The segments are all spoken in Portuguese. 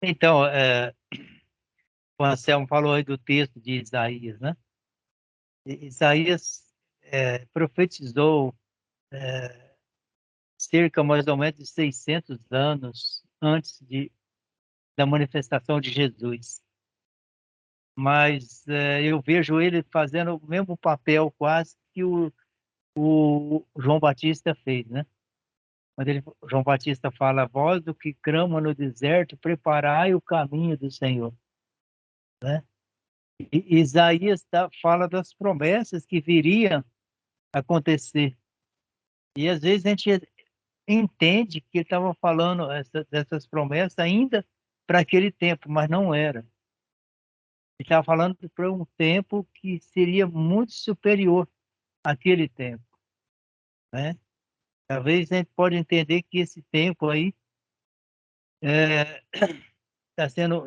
Então, o Anselmo falou aí do texto de Isaías, né? Isaías profetizou cerca mais ou menos de 600 anos antes da manifestação de Jesus. Mas eu vejo ele fazendo o mesmo papel quase que o João Batista fez, né? Quando João Batista fala, voz do que clama no deserto, preparai o caminho do Senhor, né? E Isaías fala das promessas que viriam acontecer. E às vezes a gente entende que ele estava falando dessas promessas ainda para aquele tempo, mas não era. Ele estava falando para um tempo que seria muito superior àquele tempo, né? Talvez a gente pode entender que esse tempo aí está sendo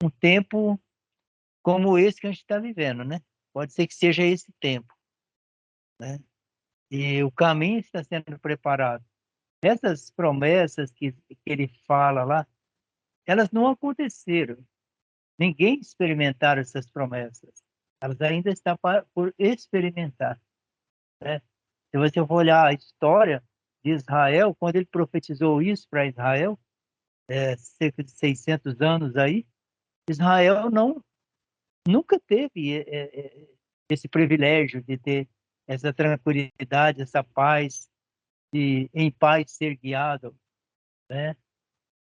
um tempo como esse que a gente está vivendo, né? Pode ser que seja esse tempo, né? E o caminho está sendo preparado. Essas promessas que ele fala lá, elas não aconteceram. Ninguém experimentaram essas promessas. Elas ainda estão por experimentar, né? Se você for olhar a história de Israel, quando ele profetizou isso para Israel, cerca de 600 anos aí, Israel nunca teve esse privilégio de ter essa tranquilidade, essa paz, de em paz ser guiado, né?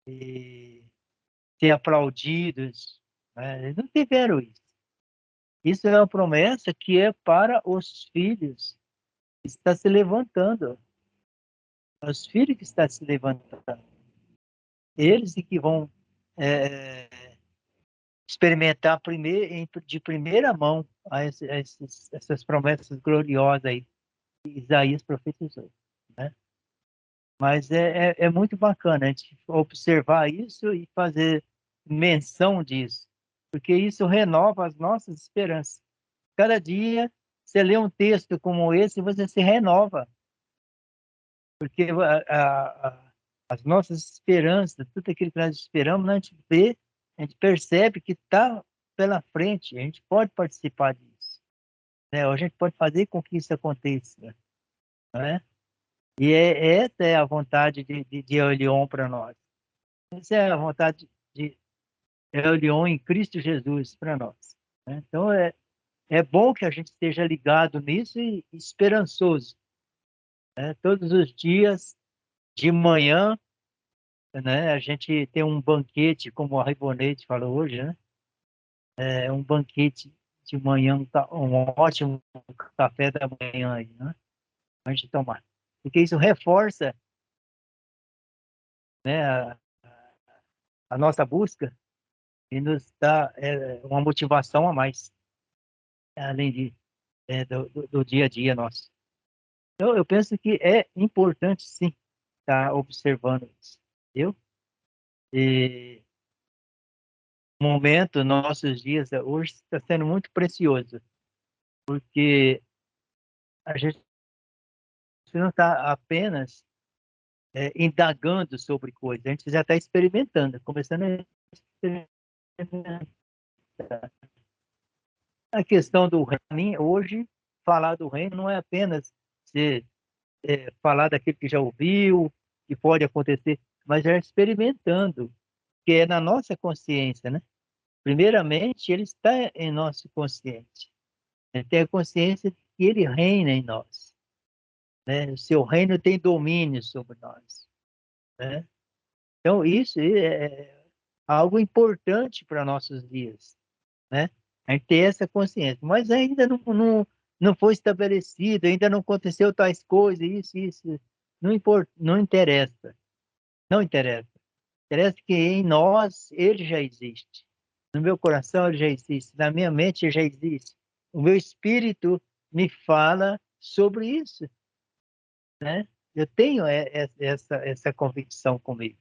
E ser aplaudidos, né? Eles não tiveram isso. Isso é uma promessa que é para os filhos que está se levantando, os filhos que estão se levantando. Eles que vão é, experimentar de primeira mão essas promessas gloriosas aí que Isaías profetizou, né? Mas é muito bacana a gente observar isso e fazer menção disso, porque isso renova as nossas esperanças. Cada dia você lê um texto como esse, você se renova, porque as nossas esperanças, tudo aquilo que nós esperamos, a gente vê, a gente percebe que está pela frente, a gente pode participar disso, né? A gente pode fazer com que isso aconteça, né? E essa é a vontade de Elion para nós. Essa é a vontade de Elion em Cristo Jesus para nós, né? Então, é bom que a gente esteja ligado nisso e esperançoso, né? Todos os dias, de manhã, né? A gente tem um banquete, como a Ribonete falou hoje, né? É um banquete de manhã, um ótimo café da manhã aí, né? A gente tomar. Porque isso reforça, né, a nossa busca e nos dá uma motivação a mais, além do dia a dia nosso. Então, eu penso que é importante, sim, estar observando isso, viu? E o momento, nossos dias, hoje está sendo muito precioso, porque a gente não está apenas indagando sobre coisas, a gente já está experimentando, começando a experimentar. A questão do reino, hoje, falar do reino não é apenas ser, falar daquilo que já ouviu, que pode acontecer, mas já experimentando, que é na nossa consciência, né? Primeiramente, ele está em nosso consciente. Ele tem a consciência de que ele reina em nós, né? O seu reino tem domínio sobre nós, né? Então, isso é algo importante para nossos dias, né? A gente ter essa consciência. Mas ainda não foi estabelecido, ainda não aconteceu tais coisas, isso. Não importa, não interessa. Não interessa. Interessa que em nós ele já existe. No meu coração ele já existe. Na minha mente ele já existe. O meu espírito me fala sobre isso, né? Eu tenho essa convicção comigo.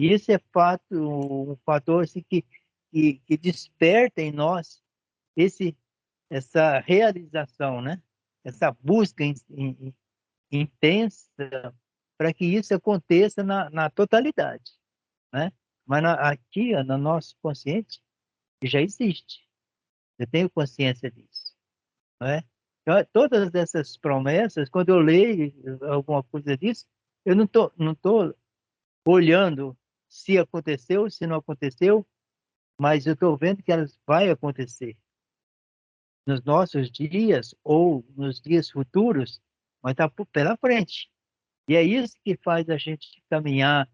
E isso é fato, um fator assim, que desperta em nós esse, essa realização, né? Essa busca intensa para que isso aconteça na totalidade, né? Mas aqui, ó, no nosso consciente, já existe. Eu tenho consciência disso, né? Então, todas essas promessas, quando eu leio alguma coisa disso, eu não tô olhando se aconteceu, se não aconteceu, mas eu estou vendo que elas vai acontecer nos nossos dias ou nos dias futuros, mas está pela frente. E é isso que faz a gente caminhar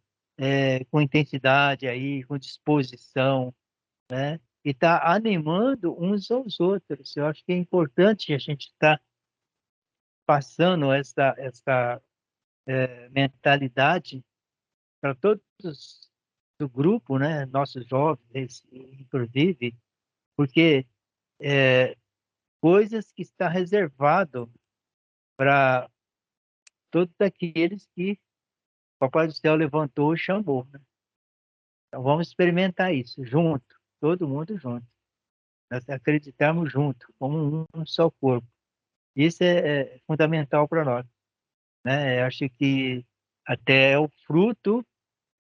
com intensidade aí, com disposição, né? E está animando uns aos outros. Eu acho que é importante a gente estar passando essa mentalidade para todos do grupo, né? Nossos jovens, inclusive, porque coisas que está reservado para todos aqueles que o Papai do Céu levantou e chamou, né? Então vamos experimentar isso junto, todo mundo junto. Nós acreditamos junto, como um só corpo. Isso é fundamental para nós, né? Eu acho que até é o fruto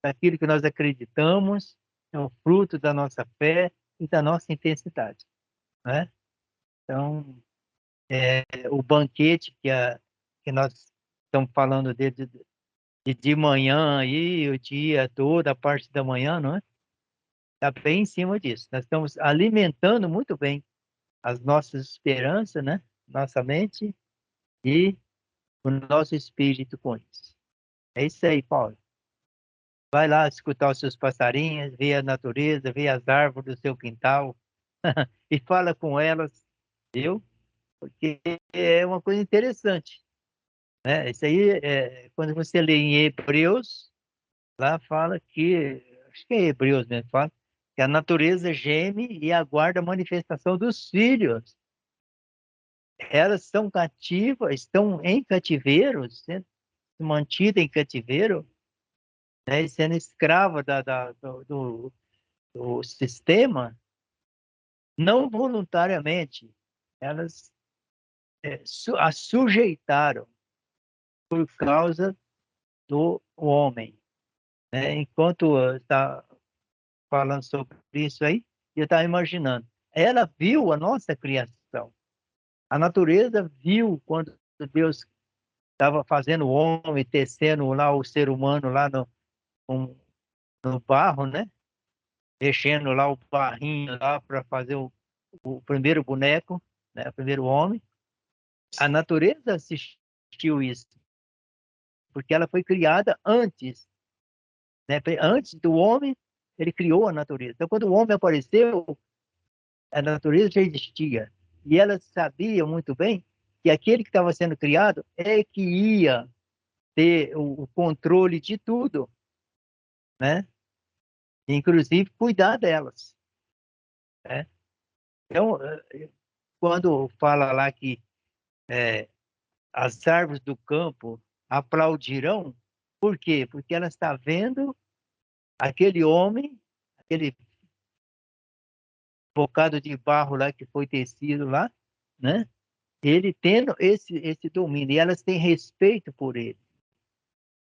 daquilo que nós acreditamos, é o fruto da nossa fé e da nossa intensidade, né? Então, o banquete que nós estamos falando de manhã aí, o dia todo, a parte da manhã, não é? Está bem em cima disso. Nós estamos alimentando muito bem as nossas esperanças, né? Nossa mente e o nosso espírito com isso. É isso aí, Paulo. Vai lá escutar os seus passarinhos, ver a natureza, ver as árvores do seu quintal e fala com elas, viu? Porque é uma coisa interessante, né? Isso aí, quando você lê em Hebreus, lá fala que, acho que é Hebreus mesmo, fala que a natureza geme e aguarda a manifestação dos filhos. Elas estão cativas, estão em cativeiro, sendo mantidas em cativeiro, né, sendo escrava do sistema, não voluntariamente, elas a sujeitaram por causa do homem, né? Enquanto está falando sobre isso aí, eu estava imaginando, ela viu a nossa criação, a natureza viu quando Deus estava fazendo o homem, tecendo lá o ser humano lá um- no barro, né? Mexendo lá o barrinho lá para fazer o primeiro boneco, né? O primeiro homem. A natureza assistiu isso, porque ela foi criada antes, né? Antes do homem, ele criou a natureza. Então, quando o homem apareceu, a natureza já existia. E ela sabia muito bem que aquele que estava sendo criado é que ia ter o controle de tudo, né? Inclusive cuidar delas, né? Então, quando fala lá que as árvores do campo aplaudirão, por quê? Porque ela está vendo aquele homem, aquele bocado de barro lá que foi tecido lá, né? Ele tendo esse domínio, e elas têm respeito por ele,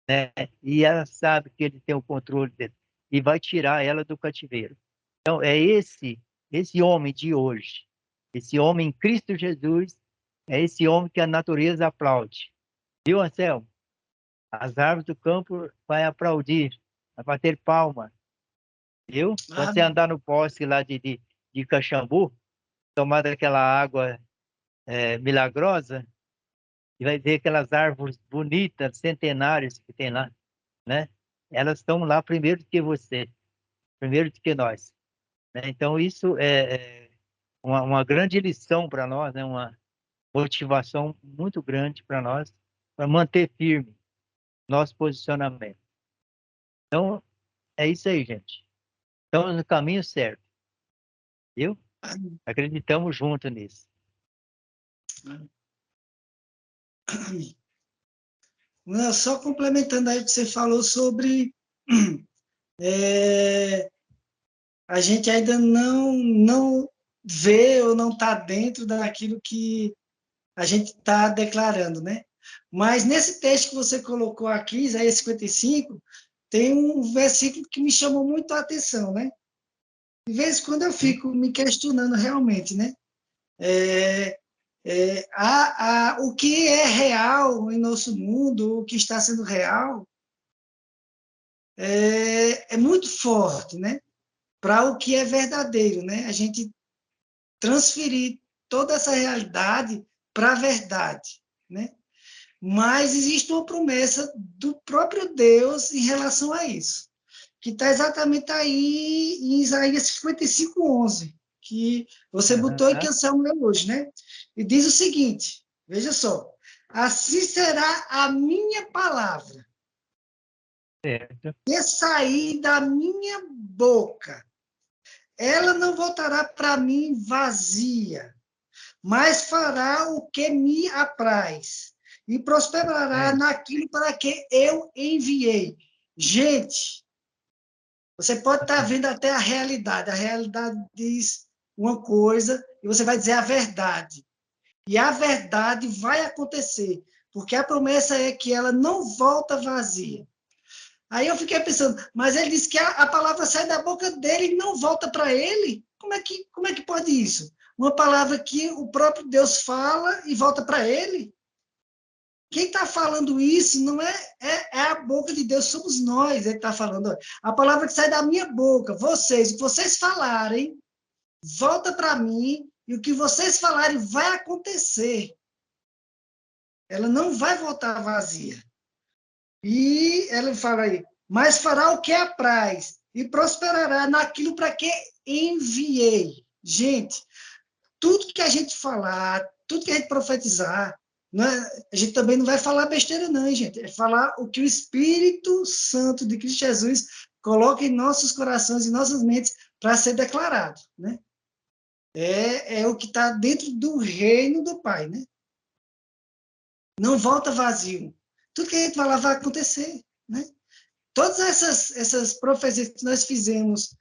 né? E ela sabe que ele tem o controle dele, e vai tirar ela do cativeiro. Então, é esse homem de hoje, esse homem em Cristo Jesus, é esse homem que a natureza aplaude. Viu, Anselmo? As árvores do campo vai aplaudir, vai bater palma, viu? Quando Ah, você andar no poste lá de Caxambu, tomar daquela água milagrosa, e vai ver aquelas árvores bonitas, centenárias que tem lá, né? Elas estão lá primeiro do que você, primeiro do que nós, né? Então, isso é uma grande lição para nós, né? Uma motivação muito grande para nós, para manter firme nosso posicionamento. Então, é isso aí, gente. Estamos no caminho certo, viu? Acreditamos junto nisso. não, só complementando aí o que você falou sobre a gente ainda não vê ou não está dentro daquilo que a gente está declarando, né? Mas nesse texto que você colocou aqui, Isaías 55, tem um versículo que me chamou muito a atenção, né? De vez em quando eu Sim. fico me questionando realmente, né? O que é real em nosso mundo, o que está sendo real, é muito forte, né? Para o que é verdadeiro, né? A gente transferir toda essa realidade para a verdade, né? Mas existe uma promessa do próprio Deus em relação a isso, que está exatamente aí em Isaías 55:11, que você botou e que Aham. Anselmo leu hoje, né? E diz o seguinte, veja só, assim será a minha palavra Certo. que sair da minha boca. Ela não voltará para mim vazia, mas fará o que me apraz e prosperará Amém. naquilo para que eu enviei. Gente, você pode estar vendo até a realidade diz uma coisa e você vai dizer a verdade. E a verdade vai acontecer, porque a promessa é que ela não volta vazia. Aí eu fiquei pensando, mas ele disse que a palavra sai da boca dele e não volta para ele? Como é que pode isso? Uma palavra que o próprio Deus fala e volta para ele? Quem está falando isso não é a boca de Deus, somos nós. Ele está falando, a palavra que sai da minha boca, vocês, o que vocês falarem, volta para mim e o que vocês falarem vai acontecer. Ela não vai voltar vazia. E ela fala aí, mas fará o que apraz e prosperará naquilo para que enviei. Gente, tudo que a gente falar, tudo que a gente profetizar, a gente também não vai falar besteira, não, gente. É falar o que o Espírito Santo de Cristo Jesus coloca em nossos corações e nossas mentes para ser declarado, né? É o que está dentro do reino do Pai, né? Não volta vazio. Tudo que a gente falar vai acontecer, né? Todas essas profecias que nós fizemos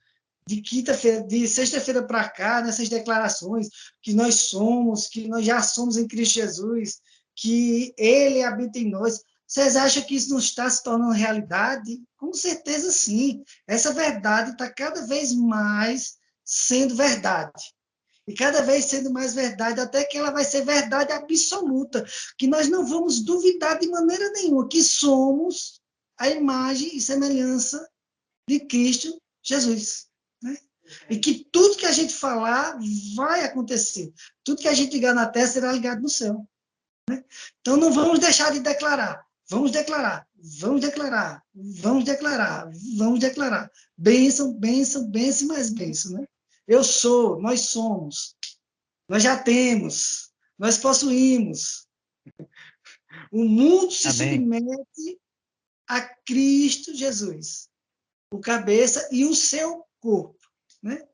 de quinta-feira, de sexta-feira para cá, nessas declarações, que nós já somos em Cristo Jesus, que Ele habita em nós. Vocês acham que isso não está se tornando realidade? Com certeza sim. Essa verdade está cada vez mais sendo verdade. E cada vez sendo mais verdade, até que ela vai ser verdade absoluta, que nós não vamos duvidar de maneira nenhuma que somos a imagem e semelhança de Cristo Jesus. Né? E que tudo que a gente falar vai acontecer. Tudo que a gente ligar na terra será ligado no céu. Né? Então não vamos deixar de declarar. Vamos declarar, vamos declarar, vamos declarar, vamos declarar. Bênção, bênção, bênção e mais bênção. Né? Eu sou, nós somos, nós já temos, nós possuímos. O mundo se Amém. submete a Cristo Jesus, o cabeça e o seu corpo. Né?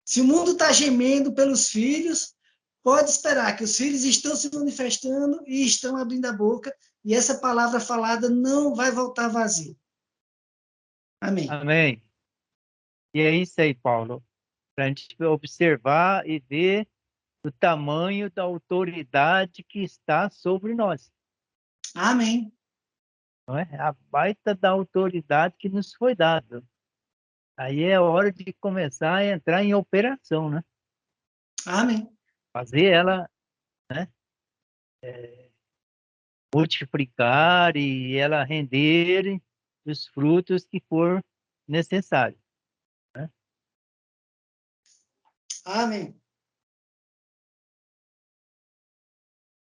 Se o mundo está gemendo pelos filhos, pode esperar que os filhos estão se manifestando e estão abrindo a boca, e essa palavra falada não vai voltar vazia. Amém. Amém. E é isso aí, Paulo. Para a gente observar e ver o tamanho da autoridade que está sobre nós. Amém. Não é? A baita da autoridade que nos foi dada. Aí é hora de começar a entrar em operação, né? Amém. Fazer ela, né, multiplicar e ela render os frutos que for necessário, né? Amém.